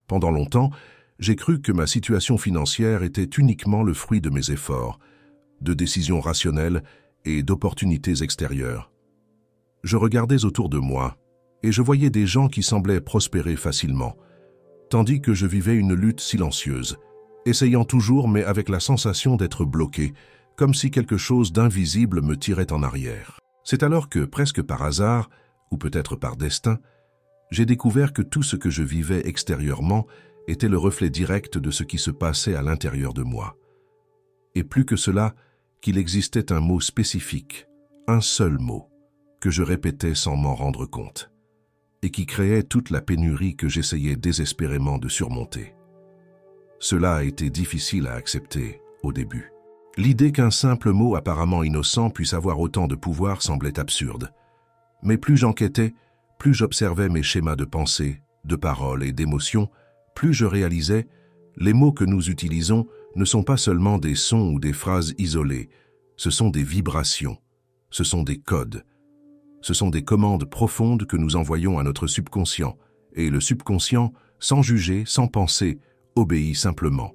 Pendant longtemps, j'ai cru que ma situation financière était uniquement le fruit de mes efforts, de décisions rationnelles et d'opportunités extérieures. Je regardais autour de moi et je voyais des gens qui semblaient prospérer facilement, tandis que je vivais une lutte silencieuse, essayant toujours mais avec la sensation d'être bloqué, comme si quelque chose d'invisible me tirait en arrière. C'est alors que, presque par hasard, ou peut-être par destin, j'ai découvert que tout ce que je vivais extérieurement était le reflet direct de ce qui se passait à l'intérieur de moi. Et plus que cela, qu'il existait un mot spécifique, un seul mot, que je répétais sans m'en rendre compte, et qui créait toute la pénurie que j'essayais désespérément de surmonter. Cela a été difficile à accepter au début. L'idée qu'un simple mot apparemment innocent puisse avoir autant de pouvoir semblait absurde. Mais plus j'enquêtais, plus j'observais mes schémas de pensée, de paroles et d'émotions, plus je réalisais, les mots que nous utilisons ne sont pas seulement des sons ou des phrases isolées, ce sont des vibrations, ce sont des codes, ce sont des commandes profondes que nous envoyons à notre subconscient, et le subconscient, sans juger, sans penser, obéit simplement.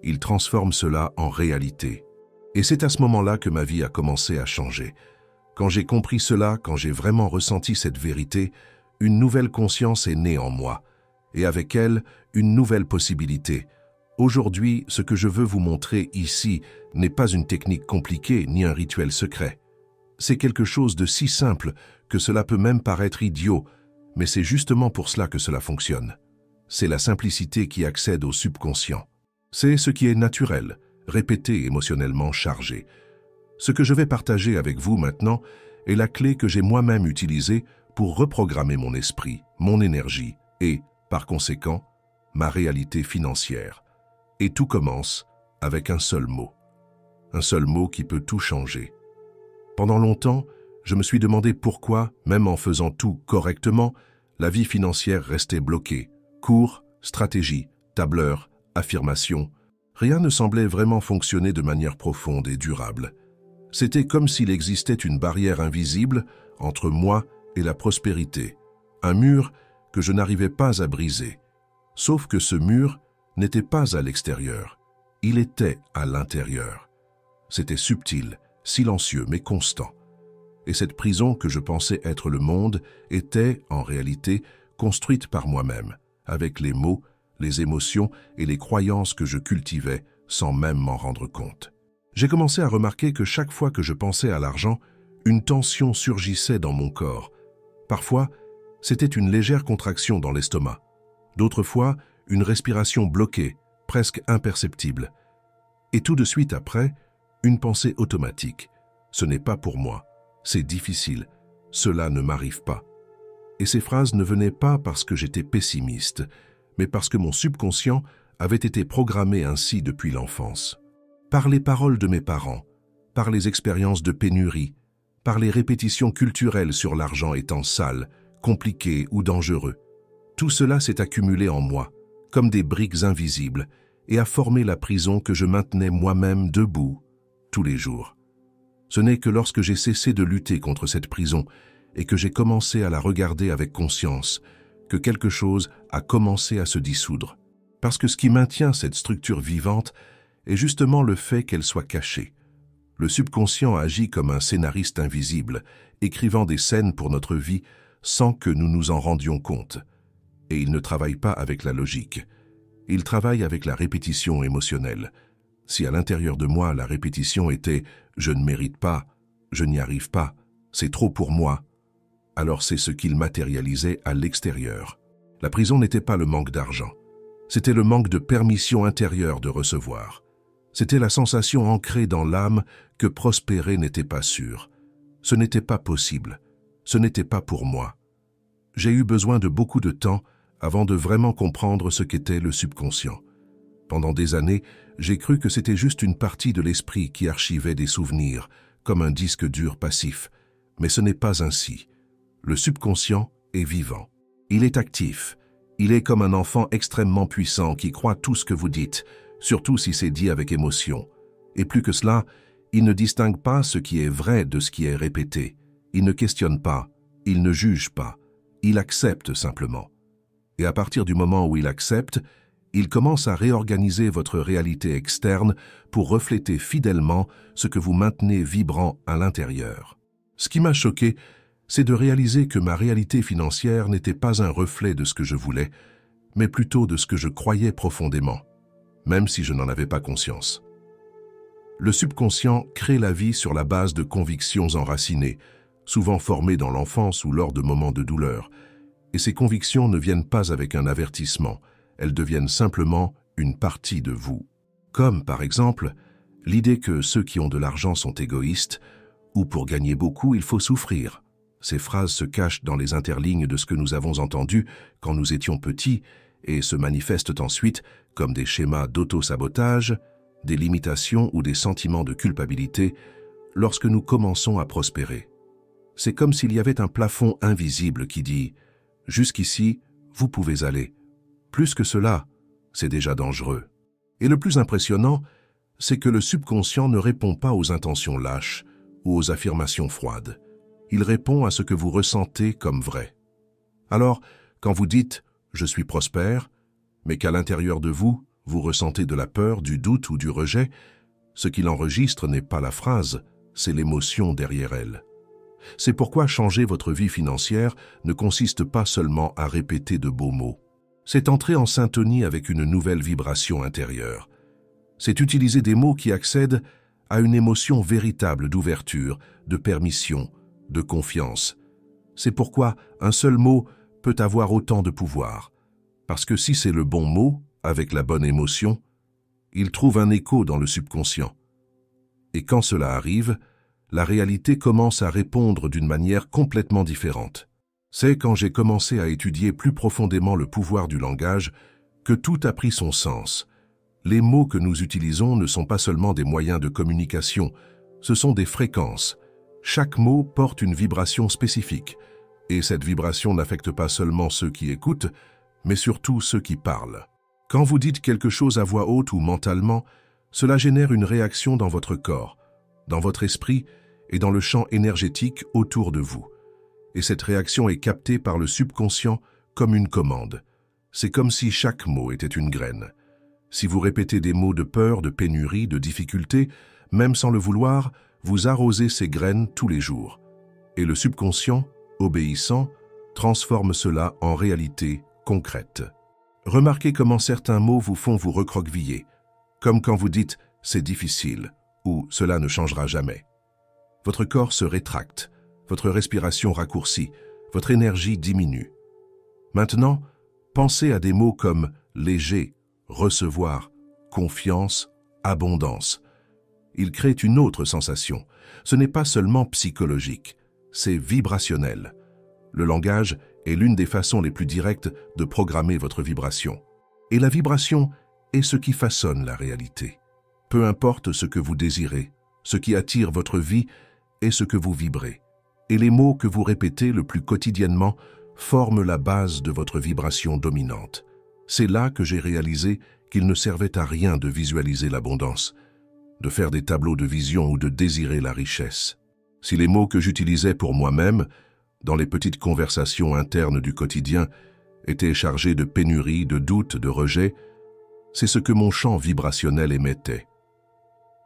Il transforme cela en réalité. Et c'est à ce moment-là que ma vie a commencé à changer. Quand j'ai compris cela, quand j'ai vraiment ressenti cette vérité, une nouvelle conscience est née en moi, et avec elle, une nouvelle possibilité. Aujourd'hui, ce que je veux vous montrer ici n'est pas une technique compliquée ni un rituel secret. C'est quelque chose de si simple que cela peut même paraître idiot, mais c'est justement pour cela que cela fonctionne. C'est la simplicité qui accède au subconscient. C'est ce qui est naturel, répété, émotionnellement chargé. Ce que je vais partager avec vous maintenant est la clé que j'ai moi-même utilisée pour reprogrammer mon esprit, mon énergie et, par conséquent, ma réalité financière. Et tout commence avec un seul mot qui peut tout changer. Pendant longtemps, je me suis demandé pourquoi, même en faisant tout correctement, la vie financière restait bloquée. Cours, stratégie, tableur, affirmation, rien ne semblait vraiment fonctionner de manière profonde et durable. C'était comme s'il existait une barrière invisible entre moi et la prospérité, un mur que je n'arrivais pas à briser. Sauf que ce mur n'était pas à l'extérieur, il était à l'intérieur. C'était subtil, silencieux mais constant. Et cette prison que je pensais être le monde était, en réalité, construite par moi-même, avec les mots, les émotions et les croyances que je cultivais sans même m'en rendre compte. J'ai commencé à remarquer que chaque fois que je pensais à l'argent, une tension surgissait dans mon corps. Parfois, c'était une légère contraction dans l'estomac. D'autres fois, une respiration bloquée, presque imperceptible. Et tout de suite après, une pensée automatique. Ce n'est pas pour moi, c'est difficile, cela ne m'arrive pas. Et ces phrases ne venaient pas parce que j'étais pessimiste, mais parce que mon subconscient avait été programmé ainsi depuis l'enfance. Par les paroles de mes parents, par les expériences de pénurie, par les répétitions culturelles sur l'argent étant sale, compliqué ou dangereux. Tout cela s'est accumulé en moi, comme des briques invisibles, et a formé la prison que je maintenais moi-même debout, tous les jours. Ce n'est que lorsque j'ai cessé de lutter contre cette prison et que j'ai commencé à la regarder avec conscience, que quelque chose a commencé à se dissoudre. Parce que ce qui maintient cette structure vivante est justement le fait qu'elle soit cachée. Le subconscient agit comme un scénariste invisible, écrivant des scènes pour notre vie sans que nous nous en rendions compte. Et il ne travaille pas avec la logique. Il travaille avec la répétition émotionnelle. Si à l'intérieur de moi la répétition était « je ne mérite pas, je n'y arrive pas, c'est trop pour moi », alors c'est ce qu'il matérialisait à l'extérieur. La prison n'était pas le manque d'argent. C'était le manque de permission intérieure de recevoir. C'était la sensation ancrée dans l'âme que prospérer n'était pas sûr. Ce n'était pas possible. Ce n'était pas pour moi. J'ai eu besoin de beaucoup de temps avant de vraiment comprendre ce qu'était le subconscient. Pendant des années, j'ai cru que c'était juste une partie de l'esprit qui archivait des souvenirs, comme un disque dur passif. Mais ce n'est pas ainsi. Le subconscient est vivant. Il est actif. Il est comme un enfant extrêmement puissant qui croit tout ce que vous dites, surtout si c'est dit avec émotion. Et plus que cela, il ne distingue pas ce qui est vrai de ce qui est répété. Il ne questionne pas, il ne juge pas, il accepte simplement. Et à partir du moment où il accepte, il commence à réorganiser votre réalité externe pour refléter fidèlement ce que vous maintenez vibrant à l'intérieur. Ce qui m'a choqué, c'est de réaliser que ma réalité financière n'était pas un reflet de ce que je voulais, mais plutôt de ce que je croyais profondément, même si je n'en avais pas conscience. Le subconscient crée la vie sur la base de convictions enracinées, souvent formées dans l'enfance ou lors de moments de douleur, et ces convictions ne viennent pas avec un avertissement, elles deviennent simplement une partie de vous. Comme, par exemple, l'idée que ceux qui ont de l'argent sont égoïstes, ou pour gagner beaucoup, il faut souffrir. Ces phrases se cachent dans les interlignes de ce que nous avons entendu quand nous étions petits et se manifestent ensuite comme des schémas d'auto-sabotage, des limitations ou des sentiments de culpabilité lorsque nous commençons à prospérer. C'est comme s'il y avait un plafond invisible qui dit « Jusqu'ici, vous pouvez aller. Plus que cela, c'est déjà dangereux. » Et le plus impressionnant, c'est que le subconscient ne répond pas aux intentions lâches ou aux affirmations froides. Il répond à ce que vous ressentez comme vrai. Alors, quand vous dites « je suis prospère », mais qu'à l'intérieur de vous, vous ressentez de la peur, du doute ou du rejet, ce qu'il enregistre n'est pas la phrase, c'est l'émotion derrière elle. C'est pourquoi changer votre vie financière ne consiste pas seulement à répéter de beaux mots. C'est entrer en syntonie avec une nouvelle vibration intérieure. C'est utiliser des mots qui accèdent à une émotion véritable d'ouverture, de permission, de confiance. C'est pourquoi un seul mot peut avoir autant de pouvoir. Parce que si c'est le bon mot, avec la bonne émotion, il trouve un écho dans le subconscient. Et quand cela arrive, la réalité commence à répondre d'une manière complètement différente. C'est quand j'ai commencé à étudier plus profondément le pouvoir du langage que tout a pris son sens. Les mots que nous utilisons ne sont pas seulement des moyens de communication, ce sont des fréquences. Chaque mot porte une vibration spécifique, et cette vibration n'affecte pas seulement ceux qui écoutent, mais surtout ceux qui parlent. Quand vous dites quelque chose à voix haute ou mentalement, cela génère une réaction dans votre corps, dans votre esprit et dans le champ énergétique autour de vous. Et cette réaction est captée par le subconscient comme une commande. C'est comme si chaque mot était une graine. Si vous répétez des mots de peur, de pénurie, de difficulté, même sans le vouloir, vous arrosez ces graines tous les jours. Et le subconscient, obéissant, transforme cela en réalité concrète. Remarquez comment certains mots vous font vous recroqueviller, comme quand vous dites « c'est difficile » ou « cela ne changera jamais ». Votre corps se rétracte, votre respiration raccourcit, votre énergie diminue. Maintenant, pensez à des mots comme « léger », « recevoir »,« confiance »,« abondance ». Ils créent une autre sensation. Ce n'est pas seulement psychologique, c'est vibrationnel. Le langage est l'une des façons les plus directes de programmer votre vibration. Et la vibration est ce qui façonne la réalité. Peu importe ce que vous désirez, ce qui attire votre vie est ce que vous vibrez. Et les mots que vous répétez le plus quotidiennement forment la base de votre vibration dominante. C'est là que j'ai réalisé qu'il ne servait à rien de visualiser l'abondance, de faire des tableaux de vision ou de désirer la richesse. Si les mots que j'utilisais pour moi-même, dans les petites conversations internes du quotidien, étaient chargés de pénurie, de doute, de rejet, c'est ce que mon champ vibrationnel émettait.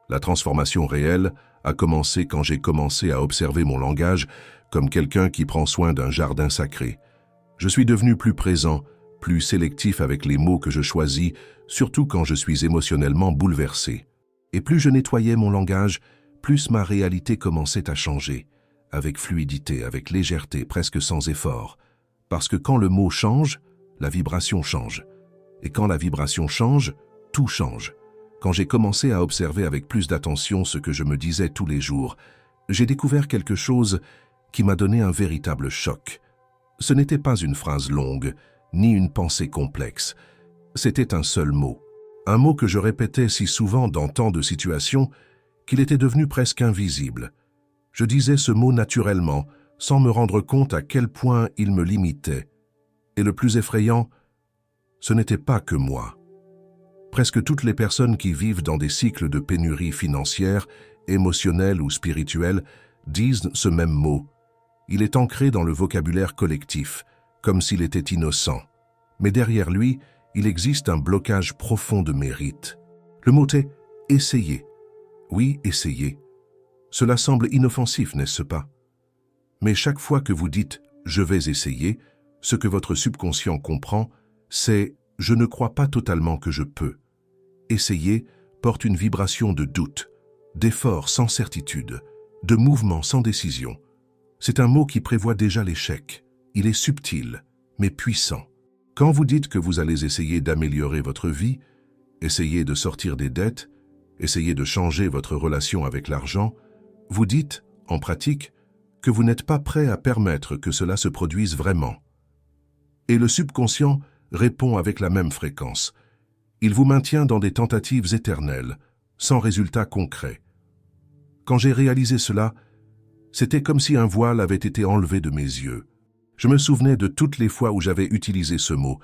La transformation réelle a commencé quand j'ai commencé à observer mon langage comme quelqu'un qui prend soin d'un jardin sacré. Je suis devenu plus présent, plus sélectif avec les mots que je choisis, surtout quand je suis émotionnellement bouleversé. Et plus je nettoyais mon langage, plus ma réalité commençait à changer, avec fluidité, avec légèreté, presque sans effort. Parce que quand le mot change, la vibration change. Et quand la vibration change, tout change. Quand j'ai commencé à observer avec plus d'attention ce que je me disais tous les jours, j'ai découvert quelque chose qui m'a donné un véritable choc. Ce n'était pas une phrase longue, ni une pensée complexe. C'était un seul mot. Un mot que je répétais si souvent dans tant de situations qu'il était devenu presque invisible. Je disais ce mot naturellement, sans me rendre compte à quel point il me limitait. Et le plus effrayant, ce n'était pas que moi. Presque toutes les personnes qui vivent dans des cycles de pénurie financière, émotionnelle ou spirituelle disent ce même mot. Il est ancré dans le vocabulaire collectif, comme s'il était innocent. Mais derrière lui, il existe un blocage profond de mérite. Le mot est « essayer ». Oui, essayer. Cela semble inoffensif, n'est-ce pas? Mais chaque fois que vous dites « je vais essayer », ce que votre subconscient comprend, c'est « je ne crois pas totalement que je peux ». Essayer porte une vibration de doute, d'effort sans certitude, de mouvement sans décision. C'est un mot qui prévoit déjà l'échec. Il est subtil, mais puissant. Quand vous dites que vous allez essayer d'améliorer votre vie, essayer de sortir des dettes, essayer de changer votre relation avec l'argent, vous dites, en pratique, que vous n'êtes pas prêt à permettre que cela se produise vraiment. Et le subconscient répond avec la même fréquence. Il vous maintient dans des tentatives éternelles, sans résultat concret. Quand j'ai réalisé cela, c'était comme si un voile avait été enlevé de mes yeux. Je me souvenais de toutes les fois où j'avais utilisé ce mot.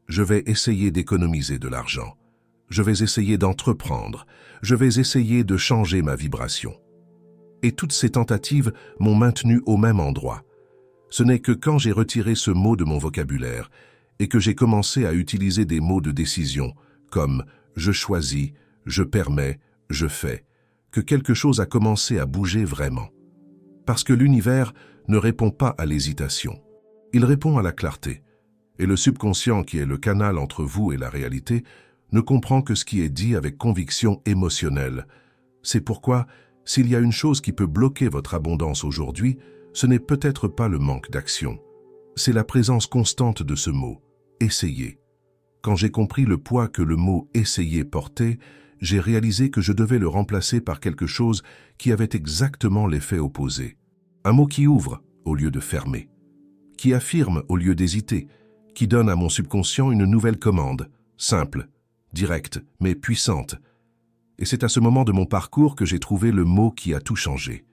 Je vais essayer d'économiser de l'argent. Je vais essayer d'entreprendre. Je vais essayer de changer ma vibration. Et toutes ces tentatives m'ont maintenu au même endroit. Ce n'est que quand j'ai retiré ce mot de mon vocabulaire et que j'ai commencé à utiliser des mots de décision, comme « je choisis »,« je permets »,« je fais », que quelque chose a commencé à bouger vraiment. Parce que l'univers ne répond pas à l'hésitation. Il répond à la clarté. Et le subconscient, qui est le canal entre vous et la réalité, ne comprend que ce qui est dit avec conviction émotionnelle. C'est pourquoi, s'il y a une chose qui peut bloquer votre abondance aujourd'hui, ce n'est peut-être pas le manque d'action. C'est la présence constante de ce mot, « essayer ». Quand j'ai compris le poids que le mot « essayer » portait, j'ai réalisé que je devais le remplacer par quelque chose qui avait exactement l'effet opposé. Un mot qui ouvre au lieu de fermer, qui affirme au lieu d'hésiter, qui donne à mon subconscient une nouvelle commande, simple, directe, mais puissante. Et c'est à ce moment de mon parcours que j'ai trouvé le mot qui a tout changé.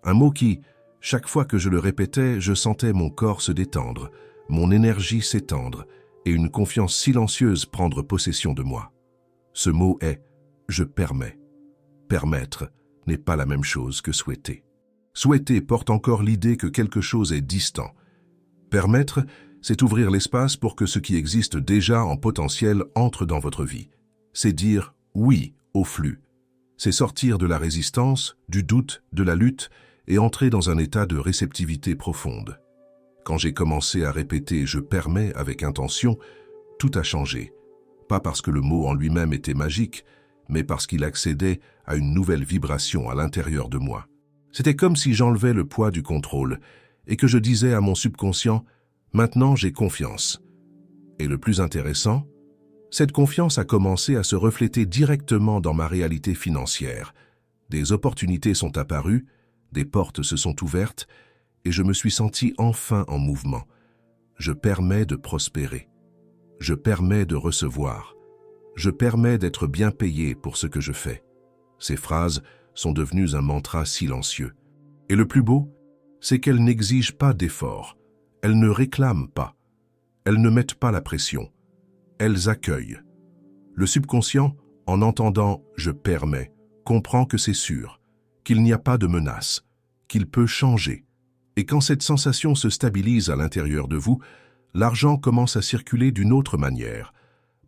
Un mot qui, chaque fois que je le répétais, je sentais mon corps se détendre, mon énergie s'étendre et une confiance silencieuse prendre possession de moi. Ce mot est « je permets ». Permettre n'est pas la même chose que souhaiter. Souhaiter porte encore l'idée que quelque chose est distant. Permettre, c'est ouvrir l'espace pour que ce qui existe déjà en potentiel entre dans votre vie. C'est dire « oui » au flux. C'est sortir de la résistance, du doute, de la lutte et entrer dans un état de réceptivité profonde. Quand j'ai commencé à répéter « je permets » avec intention, tout a changé. Pas parce que le mot en lui-même était magique, mais parce qu'il accédait à une nouvelle vibration à l'intérieur de moi. C'était comme si j'enlevais le poids du contrôle et que je disais à mon subconscient « maintenant j'ai confiance ». Et le plus intéressant, cette confiance a commencé à se refléter directement dans ma réalité financière. Des opportunités sont apparues, des portes se sont ouvertes et je me suis senti enfin en mouvement. Je permets de prospérer. Je permets de recevoir. Je permets d'être bien payé pour ce que je fais. Ces phrases sont devenues un mantra silencieux. Et le plus beau, c'est qu'elles n'exigent pas d'effort. Elles ne réclament pas. Elles ne mettent pas la pression. Elles accueillent. Le subconscient, en entendant « je permets », comprend que c'est sûr, qu'il n'y a pas de menace, qu'il peut changer. Et quand cette sensation se stabilise à l'intérieur de vous, l'argent commence à circuler d'une autre manière,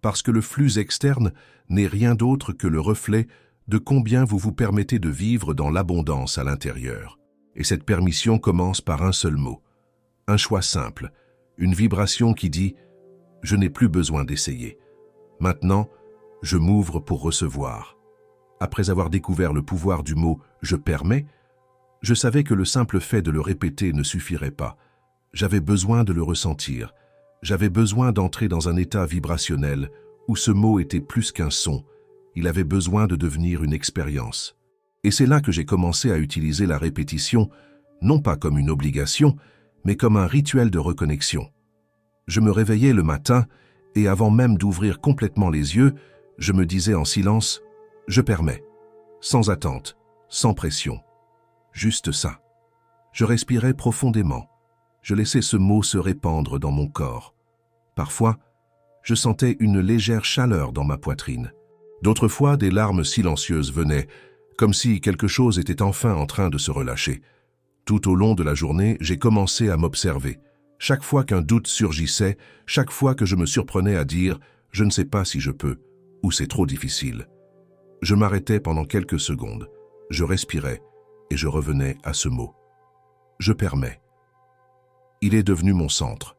parce que le flux externe n'est rien d'autre que le reflet de combien vous vous permettez de vivre dans l'abondance à l'intérieur. Et cette permission commence par un seul mot, un choix simple, une vibration qui dit « je n'ai plus besoin d'essayer. Maintenant, je m'ouvre pour recevoir ». Après avoir découvert le pouvoir du mot « je permets », je savais que le simple fait de le répéter ne suffirait pas. J'avais besoin de le ressentir. J'avais besoin d'entrer dans un état vibrationnel où ce mot était plus qu'un son. Il avait besoin de devenir une expérience. Et c'est là que j'ai commencé à utiliser la répétition, non pas comme une obligation, mais comme un rituel de reconnexion. Je me réveillais le matin et avant même d'ouvrir complètement les yeux, je me disais en silence « je permets », sans attente, sans pression. Juste ça. Je respirais profondément. Je laissais ce mot se répandre dans mon corps. Parfois, je sentais une légère chaleur dans ma poitrine. D'autres fois, des larmes silencieuses venaient, comme si quelque chose était enfin en train de se relâcher. Tout au long de la journée, j'ai commencé à m'observer. Chaque fois qu'un doute surgissait, chaque fois que je me surprenais à dire « je ne sais pas si je peux » ou « c'est trop difficile », je m'arrêtais pendant quelques secondes, je respirais et je revenais à ce mot. Je permets. Il est devenu mon centre,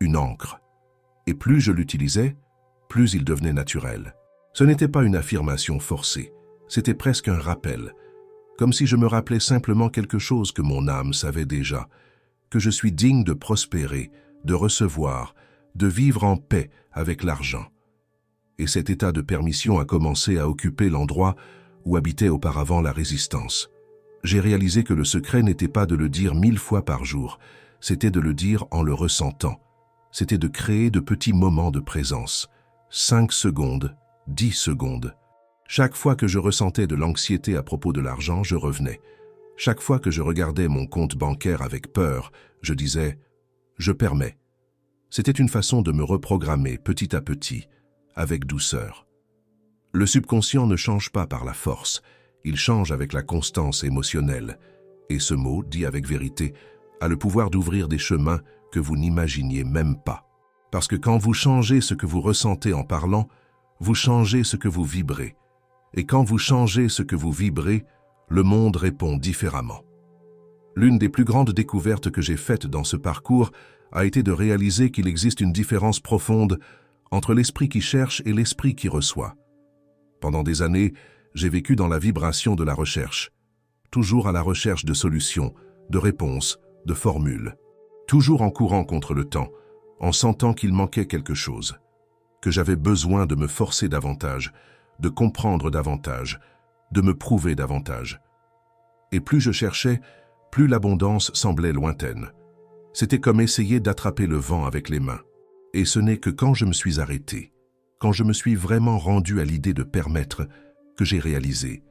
une ancre. Et plus je l'utilisais, plus il devenait naturel. Ce n'était pas une affirmation forcée, c'était presque un rappel, comme si je me rappelais simplement quelque chose que mon âme savait déjà, que je suis digne de prospérer, de recevoir, de vivre en paix avec l'argent. Et cet état de permission a commencé à occuper l'endroit où habitait auparavant la résistance. J'ai réalisé que le secret n'était pas de le dire 1000 fois par jour, c'était de le dire en le ressentant. C'était de créer de petits moments de présence. 5 secondes, 10 secondes. Chaque fois que je ressentais de l'anxiété à propos de l'argent, je revenais. Chaque fois que je regardais mon compte bancaire avec peur, je disais « je permets ». C'était une façon de me reprogrammer petit à petit, avec douceur. Le subconscient ne change pas par la force, il change avec la constance émotionnelle. Et ce mot, dit avec vérité, a le pouvoir d'ouvrir des chemins que vous n'imaginiez même pas. Parce que quand vous changez ce que vous ressentez en parlant, vous changez ce que vous vibrez. Et quand vous changez ce que vous vibrez, le monde répond différemment. L'une des plus grandes découvertes que j'ai faites dans ce parcours a été de réaliser qu'il existe une différence profonde entre l'esprit qui cherche et l'esprit qui reçoit. Pendant des années, j'ai vécu dans la vibration de la recherche, toujours à la recherche de solutions, de réponses, de formules, toujours en courant contre le temps, en sentant qu'il manquait quelque chose, que j'avais besoin de me forcer davantage, de comprendre davantage, de me prouver davantage. Et plus je cherchais, plus l'abondance semblait lointaine. C'était comme essayer d'attraper le vent avec les mains. Et ce n'est que quand je me suis arrêté, quand je me suis vraiment rendu à l'idée de permettre, que j'ai réalisé.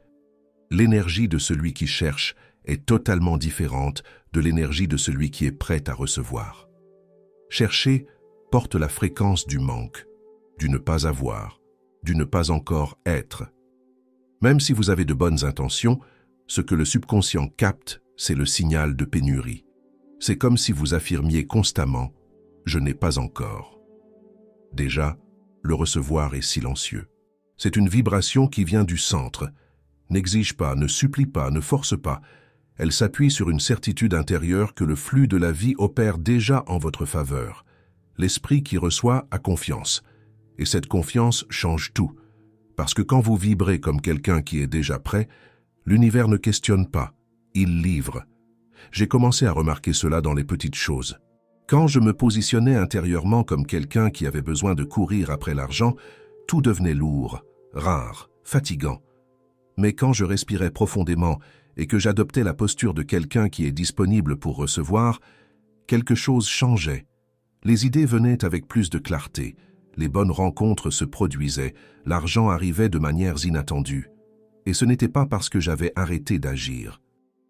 L'énergie de celui qui cherche est totalement différente de l'énergie de celui qui est prêt à recevoir. Chercher porte la fréquence du manque, du ne pas avoir, du ne pas encore être. Même si vous avez de bonnes intentions, ce que le subconscient capte, c'est le signal de pénurie. C'est comme si vous affirmiez constamment « je n'ai pas encore ». Déjà, le recevoir est silencieux. C'est une vibration qui vient du centre. N'exige pas, ne supplie pas, ne force pas. Elle s'appuie sur une certitude intérieure que le flux de la vie opère déjà en votre faveur. L'esprit qui reçoit a confiance. Et cette confiance change tout. Parce que quand vous vibrez comme quelqu'un qui est déjà prêt, l'univers ne questionne pas, il livre. J'ai commencé à remarquer cela dans les petites choses. Quand je me positionnais intérieurement comme quelqu'un qui avait besoin de courir après l'argent, tout devenait lourd, rare, fatigant. Mais quand je respirais profondément et que j'adoptais la posture de quelqu'un qui est disponible pour recevoir, quelque chose changeait. Les idées venaient avec plus de clarté, les bonnes rencontres se produisaient, l'argent arrivait de manières inattendues. Et ce n'était pas parce que j'avais arrêté d'agir,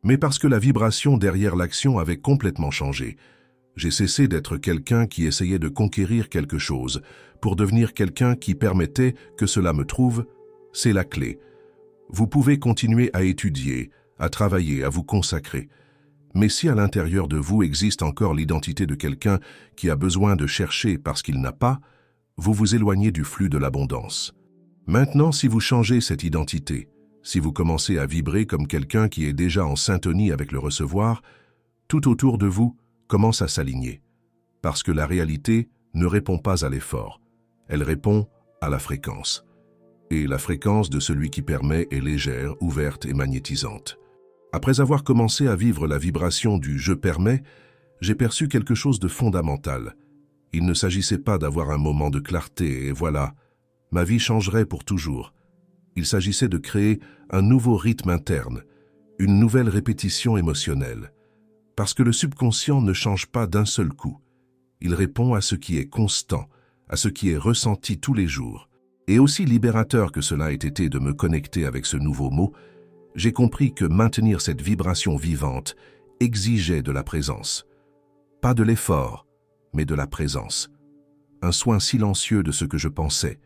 mais parce que la vibration derrière l'action avait complètement changé. J'ai cessé d'être quelqu'un qui essayait de conquérir quelque chose pour devenir quelqu'un qui permettait que cela me trouve. C'est la clé. Vous pouvez continuer à étudier, à travailler, à vous consacrer. Mais si à l'intérieur de vous existe encore l'identité de quelqu'un qui a besoin de chercher parce qu'il n'a pas, vous vous éloignez du flux de l'abondance. Maintenant, si vous changez cette identité, si vous commencez à vibrer comme quelqu'un qui est déjà en syntonie avec le recevoir, tout autour de vous commence à s'aligner. Parce que la réalité ne répond pas à l'effort, elle répond à la fréquence. Et la fréquence de celui qui permet est légère, ouverte et magnétisante. Après avoir commencé à vivre la vibration du « je permets », j'ai perçu quelque chose de fondamental. Il ne s'agissait pas d'avoir un moment de clarté et voilà, ma vie changerait pour toujours. Il s'agissait de créer un nouveau rythme interne, une nouvelle répétition émotionnelle. Parce que le subconscient ne change pas d'un seul coup. Il répond à ce qui est constant, à ce qui est ressenti tous les jours. Et aussi libérateur que cela ait été de me connecter avec ce nouveau mot, j'ai compris que maintenir cette vibration vivante exigeait de la présence. Pas de l'effort, mais de la présence. Un soin silencieux de ce que je pensais,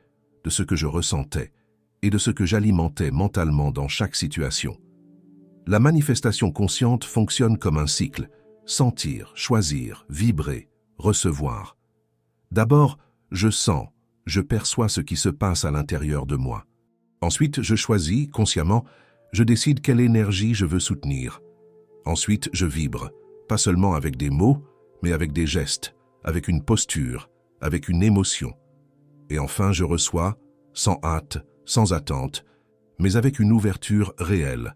de ce que je ressentais et de ce que j'alimentais mentalement dans chaque situation. La manifestation consciente fonctionne comme un cycle. Sentir, choisir, vibrer, recevoir. D'abord, je sens, je perçois ce qui se passe à l'intérieur de moi. Ensuite, je choisis, consciemment, je décide quelle énergie je veux soutenir. Ensuite, je vibre, pas seulement avec des mots, mais avec des gestes, avec une posture, avec une émotion. Et enfin, je reçois, sans hâte, sans attente, mais avec une ouverture réelle.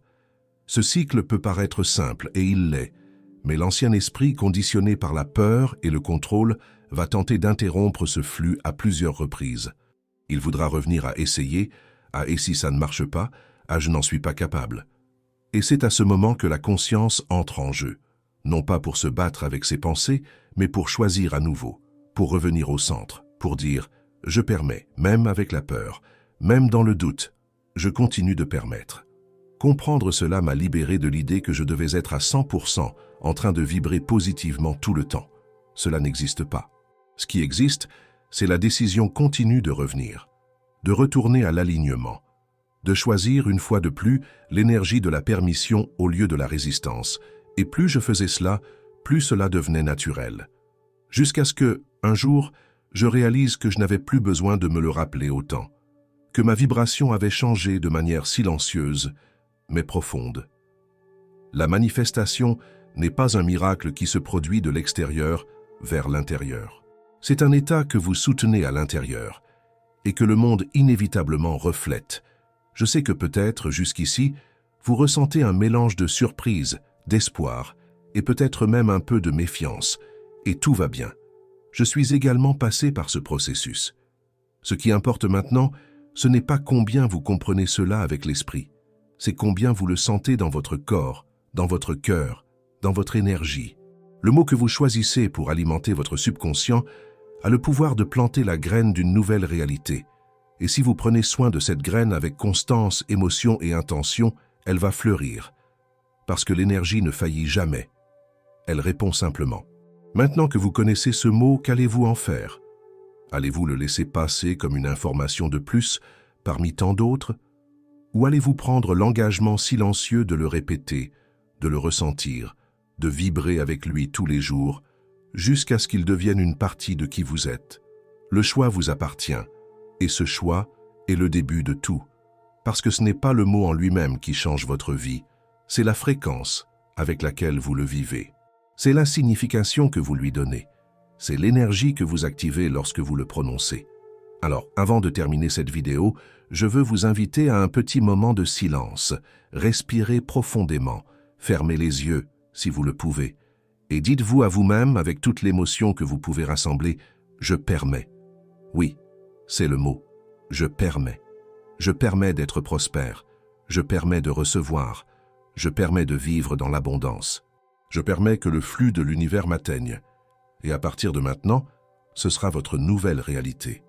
Ce cycle peut paraître simple, et il l'est, mais l'ancien esprit, conditionné par la peur et le contrôle, va tenter d'interrompre ce flux à plusieurs reprises. Il voudra revenir à essayer, à « et si ça ne marche pas », à « je n'en suis pas capable ». Et c'est à ce moment que la conscience entre en jeu, non pas pour se battre avec ses pensées, mais pour choisir à nouveau, pour revenir au centre, pour dire « je permets », même avec la peur, même dans le doute, je continue de permettre. Comprendre cela m'a libéré de l'idée que je devais être à 100% en train de vibrer positivement tout le temps. Cela n'existe pas. Ce qui existe, c'est la décision continue de revenir, de retourner à l'alignement, de choisir une fois de plus l'énergie de la permission au lieu de la résistance. Et plus je faisais cela, plus cela devenait naturel. Jusqu'à ce que, un jour, je réalise que je n'avais plus besoin de me le rappeler autant, que ma vibration avait changé de manière silencieuse, mais profonde. La manifestation n'est pas un miracle qui se produit de l'extérieur vers l'intérieur. C'est un état que vous soutenez à l'intérieur et que le monde inévitablement reflète. Je sais que peut-être, jusqu'ici, vous ressentez un mélange de surprise, d'espoir et peut-être même un peu de méfiance, et tout va bien. Je suis également passé par ce processus. Ce qui importe maintenant, ce n'est pas combien vous comprenez cela avec l'esprit, c'est combien vous le sentez dans votre corps, dans votre cœur, dans votre énergie. Le mot que vous choisissez pour alimenter votre subconscient a le pouvoir de planter la graine d'une nouvelle réalité. Et si vous prenez soin de cette graine avec constance, émotion et intention, elle va fleurir. Parce que l'énergie ne faillit jamais. Elle répond simplement. Maintenant que vous connaissez ce mot, qu'allez-vous en faire? Allez-vous le laisser passer comme une information de plus parmi tant d'autres? Ou allez-vous prendre l'engagement silencieux de le répéter, de le ressentir, de vibrer avec lui tous les jours, jusqu'à ce qu'il devienne une partie de qui vous êtes? Le choix vous appartient, et ce choix est le début de tout, parce que ce n'est pas le mot en lui-même qui change votre vie, c'est la fréquence avec laquelle vous le vivez. C'est la signification que vous lui donnez, c'est l'énergie que vous activez lorsque vous le prononcez. Alors, avant de terminer cette vidéo, je veux vous inviter à un petit moment de silence. Respirez profondément, fermez les yeux si vous le pouvez, et dites-vous à vous-même avec toute l'émotion que vous pouvez rassembler, « Je permets ». Oui, c'est le mot. Je permets. Je permets d'être prospère. Je permets de recevoir. Je permets de vivre dans l'abondance. Je permets que le flux de l'univers m'atteigne. Et à partir de maintenant, ce sera votre nouvelle réalité.